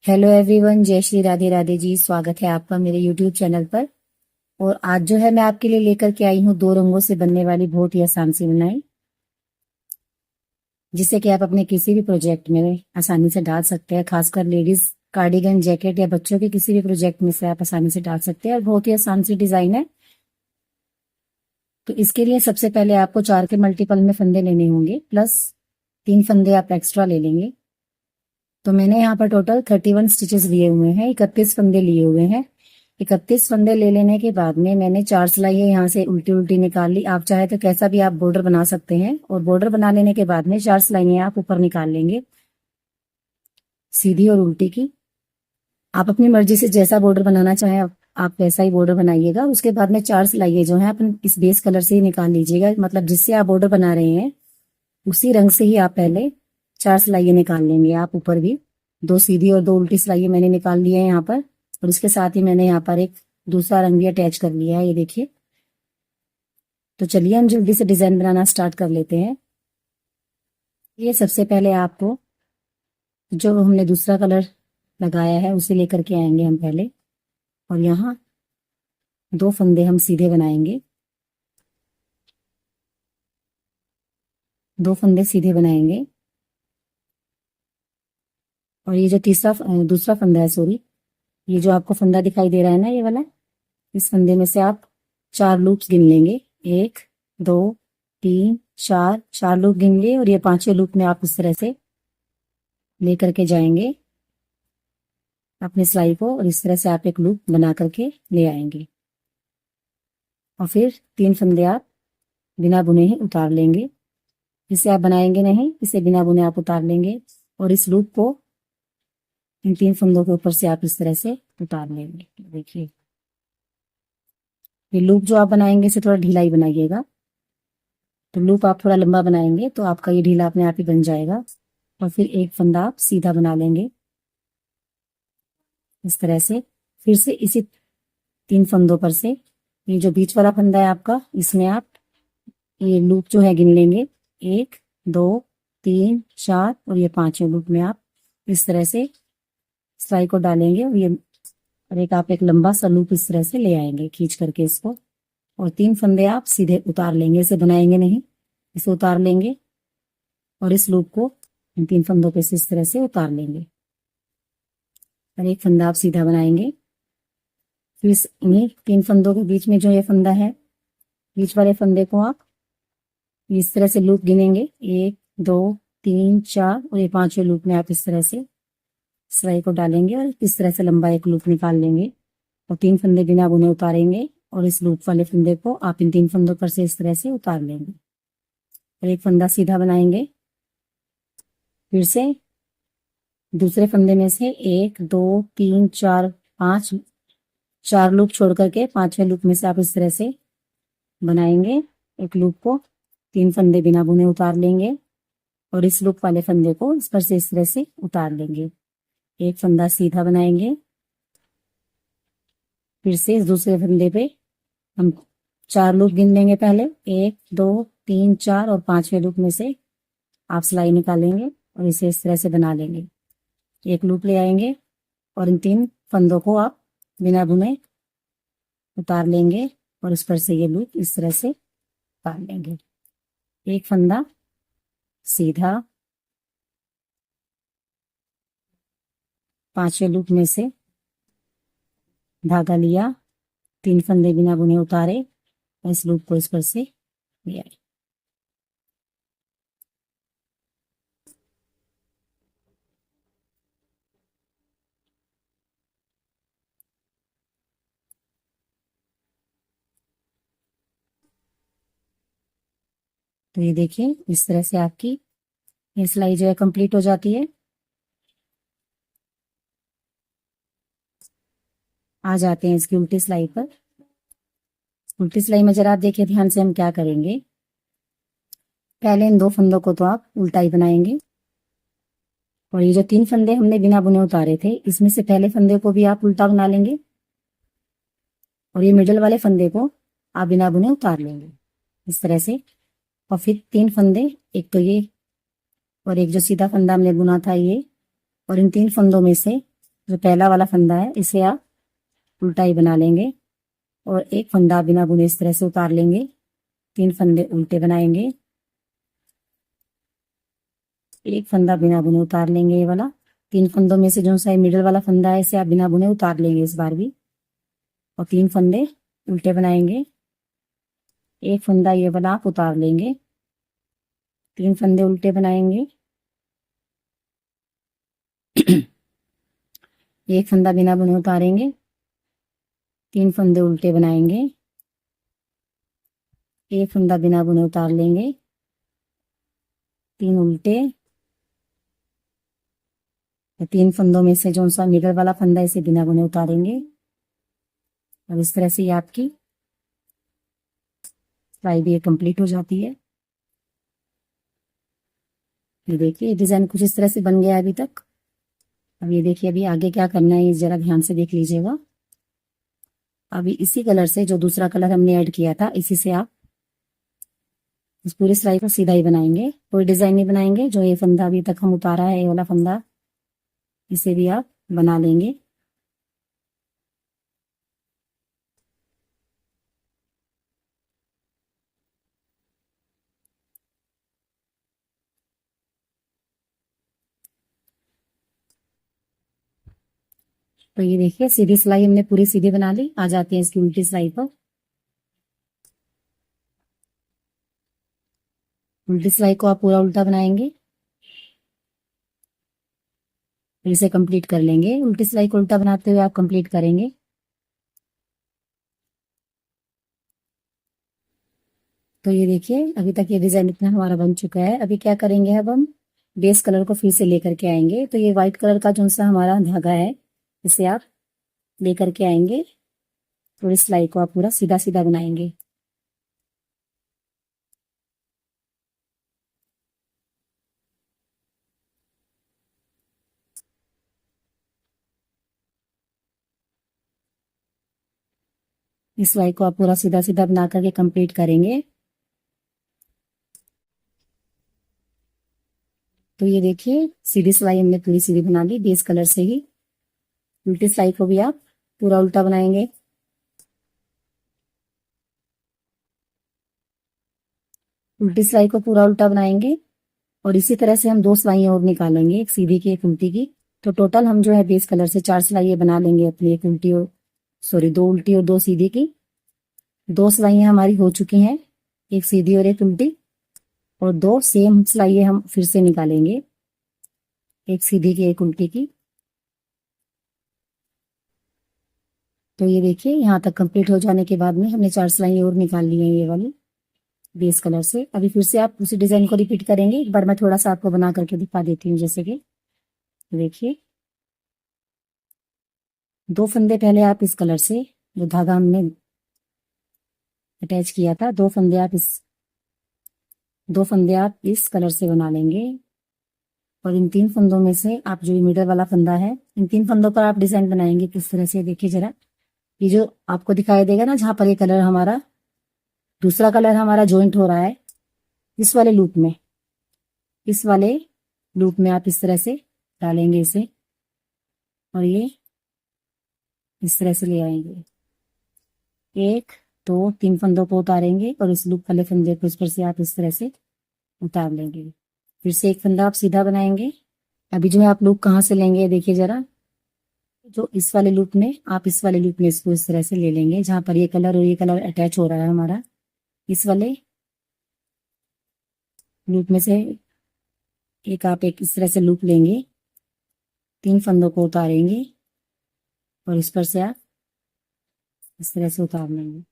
Hello everyone, जय श्री राधे राधे जी। स्वागत है आपका मेरे यूट्यूब चैनल पर। और आज जो है मैं आपके लिए लेकर के आई हूँ 2 रंगों से बनने वाली बहुत ही आसान सी बुनाई, जिसे कि आप अपने किसी भी प्रोजेक्ट में आसानी से डाल सकते हैं। खासकर लेडीज कार्डिगन, जैकेट या बच्चों के किसी भी प्रोजेक्ट में से आप आसानी से डाल सकते हैं और बहुत ही आसान सी डिजाइन है। तो इसके लिए सबसे पहले आपको 4 के मल्टीपल में फंदे लेने होंगे, प्लस 3 फंदे आप एक्स्ट्रा ले लेंगे। तो मैंने यहाँ पर टोटल 31 स्टिचेस लिए हुए हैं, 31 फंदे लिए हुए हैं। 31 फंदे ले लेने के बाद में मैंने 4 सिलाइयाँ यहाँ से उल्टी उल्टी निकाल ली। आप चाहे तो कैसा भी आप बॉर्डर बना सकते हैं। और बॉर्डर बना लेने के बाद में 4 सिलाइयाँ आप ऊपर निकाल लेंगे, सीधी और उल्टी की। आप अपनी मर्जी से जैसा बॉर्डर बनाना चाहें आप वैसा ही बॉर्डर बनाइएगा। उसके बाद में 4 सिलाइयाँ जो है अपन इस बेस कलर से ही निकाल लीजिएगा, मतलब जिससे आप बॉर्डर बना रहे हैं उसी रंग से ही आप पहले 4 सिलाइयाँ निकाल लेंगे। आप ऊपर भी 2 सीधी और 2 उल्टी सिलाइयाँ मैंने निकाल ली है यहाँ पर। और इसके साथ ही मैंने यहाँ पर एक दूसरा रंग भी अटैच कर लिया है, ये देखिए। तो चलिए हम जल्दी से डिजाइन बनाना स्टार्ट कर लेते हैं। ये सबसे पहले आपको जो हमने दूसरा कलर लगाया है उसे लेकर के आएंगे हम पहले। और यहाँ 2 फंदे हम सीधे बनाएंगे, 2 फंदे सीधे बनाएंगे। और ये जो दूसरा फंदा है, सॉरी, ये जो आपको फंदा दिखाई दे रहा है ना, ये वाला, इस फंदे में से आप 4 लूप्स गिन लेंगे। 1 2 3 4, 4 लूप गिन लिए। और ये 5वें लूप में आप इस तरह से लेकर के जाएंगे अपनी सिलाई को, और इस तरह से आप एक लूप बना करके ले आएंगे। और फिर 3 फंदे आप बिना बुने ही उतार लेंगे। जिसे आप बनाएंगे नहीं, इसे बिना बुने आप उतार लेंगे। और इस लूप को इन 3 फंदों के ऊपर से आप इस तरह से उतार लेंगे। देखिए, ये लूप जो आप बनाएंगे इसे थोड़ा ढीला ही बनाइएगा। तो लूप आप थोड़ा लंबा बनाएंगे तो आपका ये ढीला अपने आप ही बन जाएगा। और फिर एक फंदा आप सीधा बना लेंगे इस तरह से। फिर से इसी 3 फंदों पर से ये जो बीच वाला फंदा है आपका, इसमें आप ये लूप जो है गिन लेंगे। 1 2 3 4, और ये 5वें लूप में आप इस तरह से सिलाई को डालेंगे। और एक लंबा सा लूप इस तरह से ले आएंगे खींच करके इसको। और 3 फंदे आप सीधे उतार लेंगे, इसे बनाएंगे नहीं, इसे उतार लेंगे। और इस लूप को इन 3 फंदों पे से इस तरह से उतार लेंगे। और एक फंदा आप सीधा बनाएंगे। फिर इन्हीं 3 फंदों के बीच में जो ये फंदा है, बीच वाले फंदे को आप इस तरह से लूप गिनेंगे। 1 2 3 4, और ये 5वें लूप में आप इस तरह से सिलाई को डालेंगे और इस तरह से लंबा एक लूप निकाल लेंगे। और 3 फंदे बिना बुने उतारेंगे। और इस लूप वाले फंदे को आप इन 3 फंदों पर से इस तरह से उतार लेंगे। और एक फंदा सीधा बनाएंगे। फिर से दूसरे फंदे में से 1 2 3 4 5, 4 लूप छोड़ करके 5वें लूप में से आप इस तरह से बनाएंगे एक लूप को। 3 फंदे बिना बुने उतार लेंगे। और इस लूप वाले फंदे को इस पर से इस तरह से उतार लेंगे। एक फंदा सीधा बनाएंगे। फिर से इस दूसरे फंदे पे हम 4 लूप गिन लेंगे पहले। 1 2 3 4, और 5वें लूप में से आप सिलाई निकालेंगे और इसे इस तरह से बना लेंगे। एक लूप ले आएंगे और इन 3 फंदों को आप बिना बुने उतार लेंगे। और इस पर से ये लूप इस तरह से उतार लेंगे। एक फंदा सीधा, 5वें लूप में से धागा लिया, 3 फंदे बिना बुने उतारे और इस लूप को इस पर से ले आए। तो ये देखिए, इस तरह से आपकी ये सिलाई जो है कंप्लीट हो जाती है। आ जाते हैं इसकी उल्टी सिलाई पर। उल्टी सिलाई में जरा आप देखिए ध्यान से, हम क्या करेंगे। पहले इन 2 फंदों को तो आप उल्टा ही बनाएंगे। और ये जो 3 फंदे हमने बिना बुने उतारे थे, इसमें से पहले फंदे को भी आप उल्टा बना लेंगे। और ये मिडल वाले फंदे को आप बिना बुने उतार लेंगे इस तरह से। और फिर 3 फंदे, एक तो ये और एक जो सीधा फंदा हमने बुना था ये, और इन 3 फंदों में से जो पहला वाला फंदा है इसे आप उल्टा ही बना लेंगे और एक फंदा बिना बुने इस तरह से उतार लेंगे। 3 फंदे उल्टे बनाएंगे, एक फंदा बिना बुने उतार लेंगे। ये वाला 3 फंदों में से जो सा मिडिल वाला फंदा है इसे आप बिना बुने उतार लेंगे इस बार भी, और 3 फंदे उल्टे बनाएंगे, एक फंदा ये वाला आप उतार लेंगे, 3 फंदे उल्टे बनाएंगे, एक फंदा बिना बुने उतारेंगे, 3 फंदे उल्टे बनाएंगे, एक फंदा बिना बुने उतार लेंगे, 3 उल्टे, 3 फंदों में से जो सा मिडल वाला फंदा इसे बिना बुने उतारेंगे। और इस तरह से ये आपकी सिलाई भी कंप्लीट हो जाती है। ये देखिए डिजाइन कुछ इस तरह से बन गया है अभी तक। अब ये देखिए अभी आगे क्या करना है, ये जरा ध्यान से देख लीजिएगा। अभी इसी कलर से जो दूसरा कलर हमने ऐड किया था इसी से आप इस पूरी सिलाई को सीधा ही बनाएंगे, कोई डिजाइन नहीं बनाएंगे। जो ये फंदा अभी तक हम उतारा है ये वाला फंदा, इसे भी आप बना लेंगे। तो ये देखिए सीधी सिलाई हमने पूरी सीधी बना ली। आ जाते हैं इसकी उल्टी सिलाई पर। उल्टी सिलाई को आप पूरा उल्टा बनाएंगे, फिर इसे कंप्लीट कर लेंगे। उल्टी सिलाई को उल्टा बनाते हुए आप कंप्लीट करेंगे। तो ये देखिए अभी तक ये डिजाइन इतना हमारा बन चुका है। अभी क्या करेंगे, अब हम बेस कलर को फिर से लेकर के आएंगे। तो ये व्हाइट कलर का जो सा हमारा धागा है इसे आप लेकर के आएंगे और इस सिलाई को आप पूरा सीधा सीधा बनाएंगे। इस सिलाई को आप पूरा सीधा सीधा बना करके कंप्लीट करेंगे। तो ये देखिए सीधी सिलाई हमने पूरी सीधी बना ली बेस कलर से ही। उल्टी सिलाई को भी आप पूरा उल्टा बनाएंगे। उल्टी सिलाई को पूरा उल्टा बनाएंगे और इसी तरह से हम 2 सिलाइयां और निकालेंगे, एक सीधी की एक उल्टी की। तो टोटल हम जो है बेस कलर से 4 सिलाइयां बना लेंगे अपनी, एक उल्टी और सॉरी 2 उल्टी और 2 सीधी की। 2 सिलाइयां हमारी हो चुकी हैं, एक सीधी और एक उल्टी, और 2 सेम सिलाइयां हम फिर से निकालेंगे, एक सीधी की एक उल्टी की। तो ये देखिए यहाँ तक कंप्लीट हो जाने के बाद में हमने 4 सिलाइयां और निकाल ली हैं ये वाली बेस कलर से। अभी फिर से आप उसी डिजाइन को रिपीट करेंगे। एक बार मैं थोड़ा सा आपको बना करके दिखा देती हूँ। जैसे कि देखिए 2 फंदे पहले आप इस कलर से जो धागा हमने अटैच किया था, 2 फंदे आप इस कलर से बना लेंगे। और इन 3 फंदों में से आप जो मिडल वाला फंदा है, इन 3 फंदों पर आप डिजाइन बनाएंगे किस तरह से। देखिए जरा, ये जो आपको दिखाई देगा ना जहां पर ये कलर हमारा दूसरा कलर हमारा ज्वाइंट हो रहा है, इस वाले लूप में, इस वाले लूप में आप इस तरह से डालेंगे इसे और ये इस तरह से ले आएंगे। 1 2 3 फंदों को उतारेंगे और इस लूप वाले फंदे को इस पर से आप इस तरह से उतार लेंगे। फिर से एक फंदा आप सीधा बनाएंगे। अभी जो है आप लूप कहाँ से लेंगे, देखिए जरा, जो इस वाले लूप में, आप इस वाले लूप में इसको इस तरह से ले लेंगे जहां पर ये कलर और ये कलर अटैच हो रहा है हमारा। इस वाले लूप में से एक इस तरह से लूप लेंगे, 3 फंदों को उतारेंगे और इस पर से आप इस तरह से उतार लेंगे।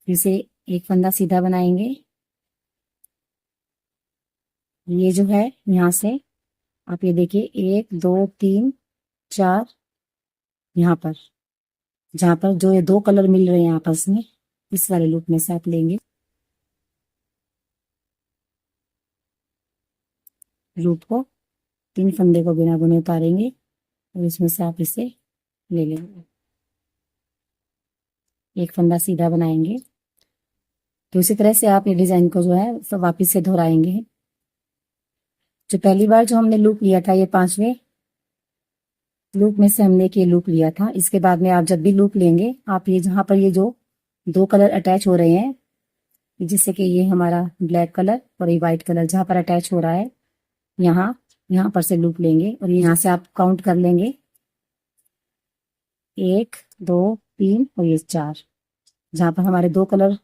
फिर से एक फंदा सीधा बनाएंगे। ये जो है यहाँ से आप ये देखिए 1 2 3 4, यहाँ पर जहां पर जो ये 2 कलर मिल रहे हैं आपस में, इस वाले लूप में से आप लेंगे, लूप को 3 फंदे को बिना बुने उतारेंगे और इसमें से आप इसे ले लेंगे। एक फंदा सीधा बनाएंगे। तो इसी तरह से आप ये डिजाइन को जो है वापिस से दोहराएंगे। जो पहली बार जो हमने लूप लिया था, ये 5वें लूप में से हमने ये लूप लिया था। इसके बाद में आप जब भी लूप लेंगे, आप ये जहां पर ये जो 2 कलर अटैच हो रहे हैं, जिससे कि ये हमारा ब्लैक कलर और ये व्हाइट कलर जहां पर अटैच हो रहा है, यहाँ यहाँ पर से लूप लेंगे और यहाँ से आप काउंट कर लेंगे 1 2 3 और ये 4। जहां पर हमारे 2 कलर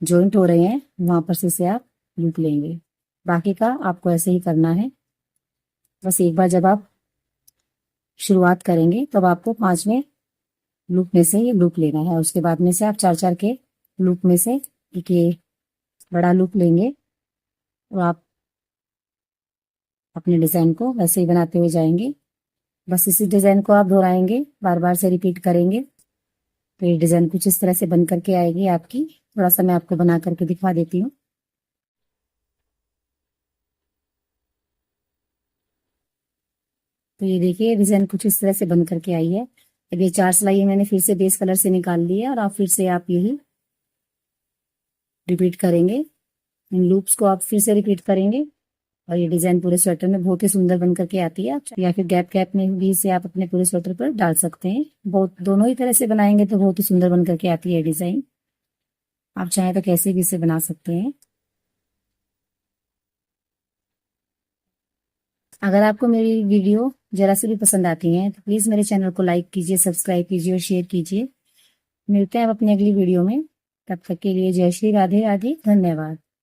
ज्वाइंट हो रहे हैं वहां पर से आप लूप लेंगे। बाकी का आपको ऐसे ही करना है। बस एक बार जब आप शुरुआत करेंगे तब आपको 5वें लूप में से ये लूप लेना है। उसके बाद में से आप 4 के लूप में से एक ये बड़ा लूप लेंगे और आप अपने डिजाइन को वैसे ही बनाते हुए जाएंगे। बस इसी डिजाइन को आप दोहराएंगे, बार बार से रिपीट करेंगे तो ये डिजाइन कुछ इस तरह से बन करके आएगी आपकी। थोड़ा सा मैं आपको बना करके दिखा देती हूँ। तो ये देखिए डिजाइन कुछ इस तरह से बन करके आई है। अब ये 4 सिलाई मैंने फिर से बेस कलर से निकाल लिया और आप फिर से आप यही रिपीट करेंगे। इन लूप्स को आप फिर से रिपीट करेंगे और ये डिजाइन पूरे स्वेटर में बहुत ही सुंदर बन करके आती है। या फिर गैप गैप में भी इसे आप अपने पूरे स्वेटर पर डाल सकते हैं। बहुत दोनों ही तरह से बनाएंगे तो बहुत ही सुंदर बन करके आती है डिजाइन। आप चाहें तो कैसे भी इसे बना सकते हैं। अगर आपको मेरी वीडियो जरा सी भी पसंद आती है तो प्लीज मेरे चैनल को लाइक कीजिए, सब्सक्राइब कीजिए और शेयर कीजिए। मिलते हैं अब अपनी अगली वीडियो में। तब तक के लिए जय श्री राधे राधे, धन्यवाद।